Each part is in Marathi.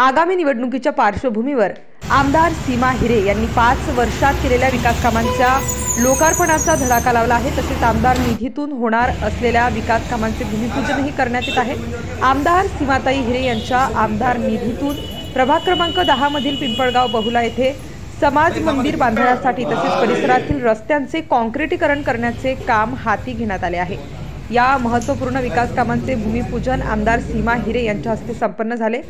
आगामी निवडणुकीच्या पार्श्वभूमीवर आमदार सीमा हिरे यांनी 5 वर्षात केलेल्या विकास कामांच्या लोकार्पणाचा धडाका लावला आहे। तसेच आमदार निधीतून होणार असलेल्या विकास कामांचे भूमिपूजनही करण्यात येत आहे। आमदार सीमाताई हिरे यांच्या आमदार निधीतून प्रभाग क्रमांक 10 मधील पिंपळगाव बहुला येथे समाज मंदिर बांधण्यासाठी तसेच परिसरातील रस्त्यांचे काँक्रिटीकरण करण्याचे काम हाती घेण्यात आले आहे। या महत्त्वपूर्ण विकास कामांचे भूमिपूजन आमदार सीमा हिरे यांच्या हस्ते संपन्न झाले।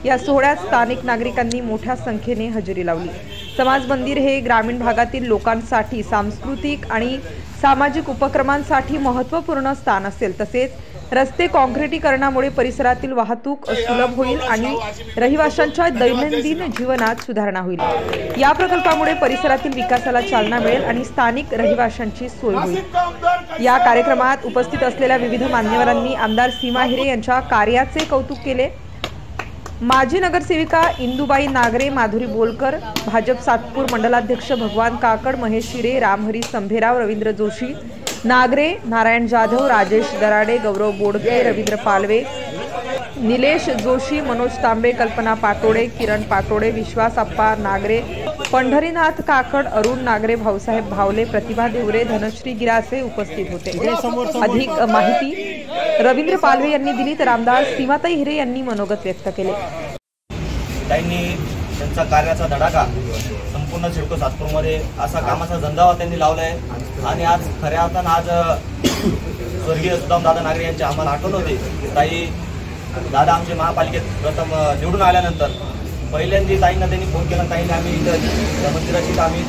या सोहळ्यात स्थानिक नागरिकांनी मोठ्या संख्येने हजेरी लावली। समाज मंदिर हे ग्रामीण भागातील लोकांसाठी सांस्कृतिक आणि सामाजिक उपक्रमांसाठी महत्त्वपूर्ण स्थान असेल। तसेच रस्ते काँक्रिटीकरणामुळे परिसरातील वाहतूक सुलभ होईल आणि रहिवाशांच्या दैनंदिन जीवनात सुधारणा होईल। या प्रकल्पामुळे परिसरातील विकासाला चालना मिळेल आणि स्थानिक रहिवाशांची सोय होईल। या कार्यक्रमात उपस्थित असलेल्या विविध मान्यवरांनी आमदार सीमा हिरे यांच्या कार्याचे कौतुक केले। माजी नगरसेविका इंदुबाई नागरे, माधुरी बोलकर, भाजप सातपूर मंडलाध्यक्ष भगवान काकड, महेश शिरे, रामहरी संभेराव, रवींद्र जोशी नागरे, नारायण जाधव, राजेश दराडे, गौरव बोडके, रवींद्र पालवे, निलेश जोशी, मनोज तांबे, कल्पना पाटोडे, किरण पाटोडे, विश्वास अप्पा नागरे, पंढरीनाथ काकड, अरुण नागरे, भाऊसाहेब भावले, प्रतिभा देवरे, धनश्री गिरासे उपस्थित होते। अधिक माहिती रवींद्र पालवे यांनी दिली तर आमदार सीमाताई हिरे यांनी मनोगत व्यक्त केले। त्यांचा कार्याचा धडाका संपूर्ण सिडको सातपूरमध्ये असा कामाचा झंझावात त्यांनी लावलाय आणि आज खऱ्या अर्थानं आज स्वर्गीय सुदाम दादा नागरे यांची आम्हाला आठवण होते। ताई दादा आमचे महापालिकेत प्रथम निवडून आल्यानंतर पहिल्यांदा ताईंना त्यांनी फोन केला। ताईंनी आम्ही इथं मंदिराची आम्ही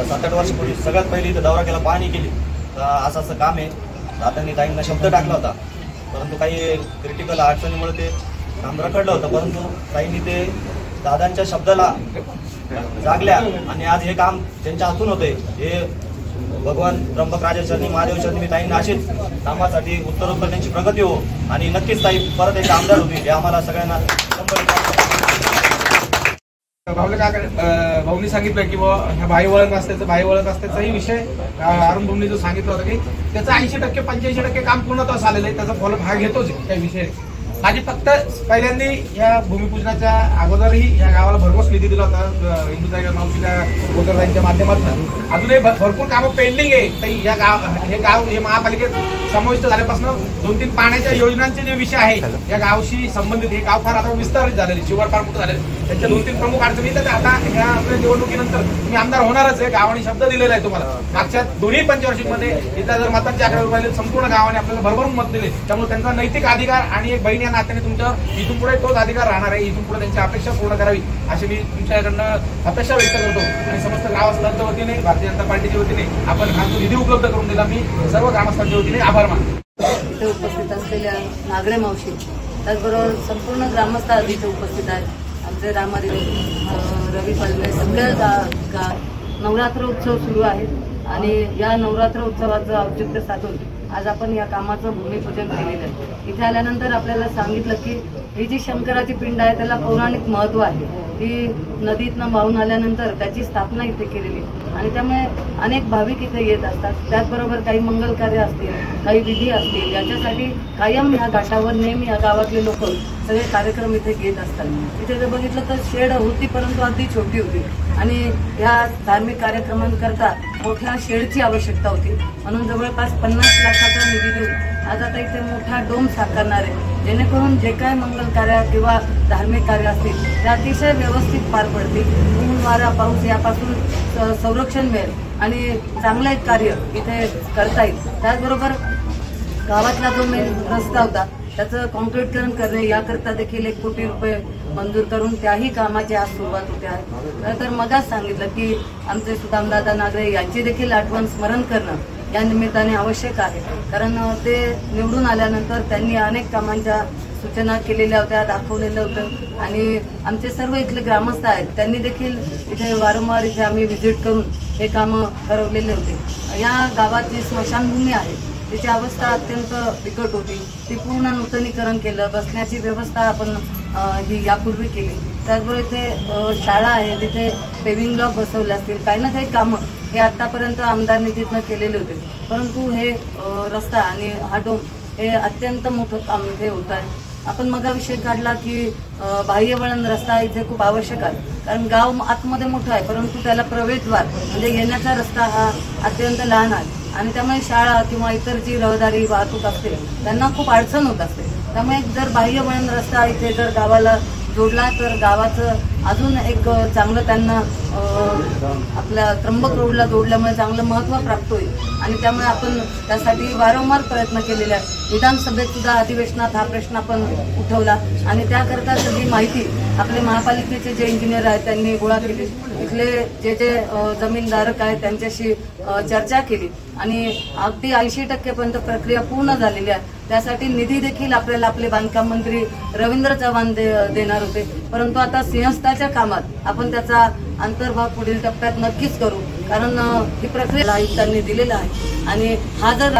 7-8 वर्षापूर्वी सगळ्यात पहिली इथं दौरा केला, पाहणी केली। असं काम आहे। दादांनी ताईंना शब्द टाकला होता, परंतु काही क्रिटिकल अडचणीमुळे ते काम रखडलं होतं, परंतु ताईंनी ते दादांच्या शब्दाला जागल्या आणि आज हे काम त्यांच्या हातून होते। हे भगवान त्र्यंबक राजेश्वरनी महादेवश्वरनी मी ताईंना अशीच कामासाठी उत्तरोत्तर त्यांची प्रगती हो आणि नक्कीच ताई परत एकदा आमदार होती हे आम्हाला सगळ्यांना भाऊनी सांगितलं की ह्या बाई वळण रस्त्याचाही विषय अरुण भाऊनी जो सांगितलं होतं की त्याचं 80% 85% काम पूर्णत्वास आलेलं आहे, त्याचा फॉलो भाग घेतोच काही विषय। माझी फक्त पहिल्यांदा या भूमिपूजनाच्या अगोदरही या गावाला भरघोस निधी दिला होता इंदुताई मावशीच्या गोदरबाईंच्या माध्यमातून। अजूनही भरपूर कामं पेंडिंग आहे। हे गाव हे महापालिकेत समाविष्ट झाल्यापासून 2-3 पाण्याच्या योजनांचे जे विषय आहे या गावशी संबंधित हे गाव फार आता विस्तारित झालेले, शिवार फार मोठं झालेले, त्यांच्या 2-3 प्रमुख अडचणी तर आता ह्या आपल्या निवडणुकीनंतर मी आमदार होणारच आहे। गावाने शब्द दिलेला आहे तुम्हाला। मागच्या दोन्ही पंचवार्षिकमध्ये इथं जर मतांची आकडेवारी पाहिली संपूर्ण गावाने आपल्याला भरभरून मत दिले, त्यामुळे त्यांचा नैतिक अधिकार आणि एक बहीण या नात्याने तुमच्या इथून पुढे तोच अधिकार राहणार आहे। इथून पुढे त्यांची अपेक्षा पूर्ण करावी अशी मी तुमच्याकडनं अपेक्षा व्यक्त करतो आणि समस्त ग्रामस्थांच्या वतीने भारतीय जनता पार्टीच्या वतीने आपण हा निधी उपलब्ध करून दिला मी सर्व ग्रामस्थांच्या वतीने आभार मानतो। इथे उपस्थित असलेल्या नागरे मावशी त्याचबरोबर संपूर्ण ग्रामस्थ इथे उपस्थित आहेत। आमचे रामहरी रवी पालवे सगळे नवरात्र उत्सव सुरू आहे आणि या नवरात्र उत्सवाचं औचित्य साधून आज आपण या कामाचं भूमिपूजन केलेलं आहे। इथे आल्यानंतर आपल्याला सांगितलं की ही जी शंकराची पिंड आहे त्याला पौराणिक महत्त्व आहे। ती नदीतनं वाहून आल्यानंतर त्याची स्थापना इथे केलेली आणि त्यामुळे अनेक भाविक इथे येत असतात। त्याचबरोबर काही मंगल कार्य असतील, काही विधी असतील, याच्यासाठी कायम ह्या घाटावर नेहमी या गावातले लोक सगळे कार्यक्रम इथे घेत असतात। इथे जर बघितलं तर शेड होती, परंतु अगदी छोटी होती आणि या धार्मिक कार्यक्रमांकरता मोठ्या शेडची आवश्यकता होती, म्हणून जवळपास 50 लाखाचा निधी देऊन आज आता इथे मोठा डोम साकारणार आहे, जेणेकरून जे काय मंगल कार्य किंवा धार्मिक कार्य असतील ते अतिशय व्यवस्थित पार पडतील। ऊन वारा पाऊस यापासून संरक्षण मिळेल आणि चांगलं एक कार्य इथे करता येईल। त्याचबरोबर गावातला जो मेन रस्ता होता त्याचं काँक्रीटीकरण करणे याकरता देखील 1 कोटी रुपये मंजूर करून त्याही कामाची आज सुरुवात होते आहे। तर मगाच सांगितलं की आमचे सुदामदादा नागरे यांची देखील आठवण स्मरण करणं या निमित्ताने आवश्यक आहे, कारण ते निवडून आल्यानंतर त्यांनी अनेक कामांच्या सूचना केलेल्या होत्या, दाखवलेलं होतं आणि आमचे सर्व इथले ग्रामस्थ आहेत त्यांनी देखील इथे वारंवार इथे आम्ही व्हिजिट करून हे कामं ठरवलेले होते। या गावात जी स्मशानभूमी आहे तिची अवस्था अत्यंत बिकट होती, ती पूर्ण नूतनीकरण केलं, बसण्याची व्यवस्था आपण ही यापूर्वी केली। त्याचबरोबर इथे शाळा आहे, तिथे पेव्हिंग ब्लॉक बसवले असतील, काही ना काही कामं हे आतापर्यंत आमदार निधीतनं केलेले होते, परंतु हे रस्ता आणि हा डोम हे अत्यंत मोठं काम इथे होत आहे। आपण मग विषय काढला की बाह्यवळण रस्ता इथे खूप आवश्यक आहे, कारण गाव आतमध्ये मोठं आहे परंतु त्याला प्रवेशद्वार म्हणजे येण्याचा रस्ता हा अत्यंत लहान आहे आणि त्यामुळे शाळा किंवा इतर जी रहदारी वाहतूक असते त्यांना खूप अडचण होत असते. त्यामुळे जर बाह्यवळण रस्ता इथे जर गावाला जोडला तर गावाचं अजून एक चांगलं त्यांना आपल्या त्र्यंबक रोडला जोडल्यामुळे चांगलं महत्त्व प्राप्त होईल आणि त्यामुळे आपण त्यासाठी वारंवार प्रयत्न केलेले आहे. विधानसभेत सुद्धा अधिवेशनात हा प्रश्न आपण उठवला आणि त्याकरता सगळी माहिती आपले महापालिकेचे जे इंजिनियर आहेत त्यांनी गोळा केली. इथले जे जमीनधारक आहेत त्यांच्याशी चर्चा केली आणि अगदी 80% पर्यंत प्रक्रिया पूर्ण झालेली आहे. त्यासाठी निधी देखील आपल्याला आपले बांधकाम मंत्री रवींद्र चव्हाण देणार होते, परंतु आता सिंहस्थाच्या कामात आपण त्याचा अंतर्भाव पुढील टप्प्यात नक्कीच करू, कारण ही प्रक्रिया आयुक्तांनी दिलेला आहे आणि हा जर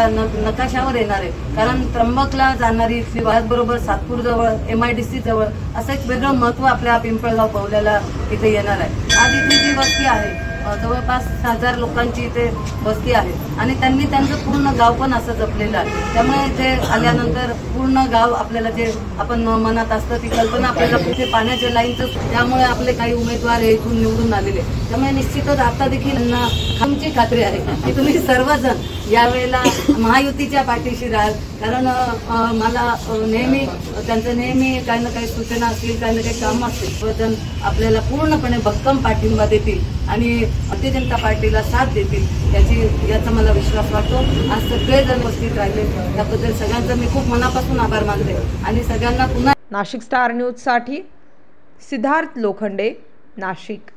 नकाशावर येणार आहे, कारण त्र्यंबकला जाणारी इथली त्याचबरोबर सातपूर जवळ MIDC जवळ असं एक वेगळं महत्त्व आपल्या पिंपळगाव पवल्याला इथे येणार आहे. आज इथे जी वस्ती आहे जवळपास 1000 लोकांची इथे वस्ती आहे आणि त्यांनी त्यांचं पूर्ण गाव पण असं जपलेलं आहे. त्यामुळे इथे आल्यानंतर पूर्ण गाव आपल्याला जे आपण मनात असतं ती कल्पना आपल्याला इथे पाण्याच्या लाईनचं, त्यामुळे आपले काही उमेदवार हे इथून निवडून आलेले, त्यामुळे निश्चितच आता देखील त्यांना आमची खात्री आहे की तुम्ही सर्वजण यावेळेला महायुतीच्या पाठीशी राहाल, कारण मला त्यांचं नेहमी काही ना काही सूचना असतील, काही ना काही कामं असतील, सर्वजण आपल्याला पूर्णपणे भक्कम पाठिंबा देतील आणि भारतीय जनता पार्टीला साथ देतील याचा मला विश्वास वाटतो. आज सगळेजण उपस्थित राहिले त्याबद्दल सगळ्यांचा मी खूप मनापासून आभार मानते आणि सगळ्यांना पुन्हा. नाशिक स्टार न्यूजसाठी सिद्धार्थ लोखंडे, नाशिक.